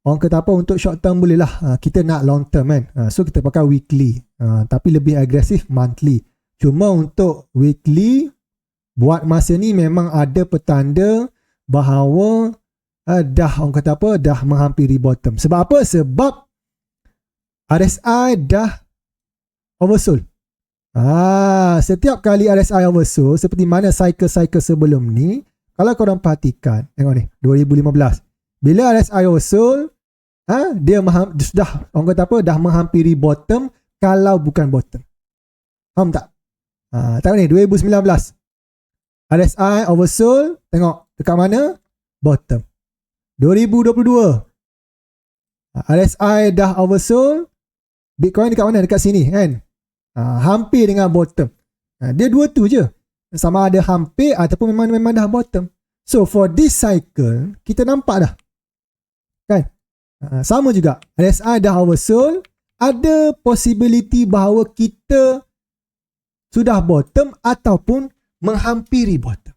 Orang kata apa, untuk short term boleh lah. Kita nak long term kan. So kita pakai weekly. Tapi lebih agresif monthly. Cuma untuk weekly, buat masa ni memang ada petanda bahawa dah orang kata apa, dah menghampiri bottom. Sebab apa? Sebab RSI dah oversold. Setiap kali RSI oversold, seperti mana cycle-cycle sebelum ni, kalau korang perhatikan, tengok ni 2015, bila RSI oversold, dia sudah orang kata apa, dah menghampiri bottom kalau bukan bottom. Faham tak? Tengok ni 2019, RSI oversold, tengok dekat mana? Bottom. 2022, RSI dah oversold, Bitcoin dekat mana? Dekat sini kan? Hampir dengan bottom. Dia dua tu je. Sama ada hampir ataupun memang dah bottom. So for this cycle, kita nampak dah. Kan? Sama juga. RSI dah oversold, ada possibility bahawa kita sudah bottom ataupun menghampiri bottom.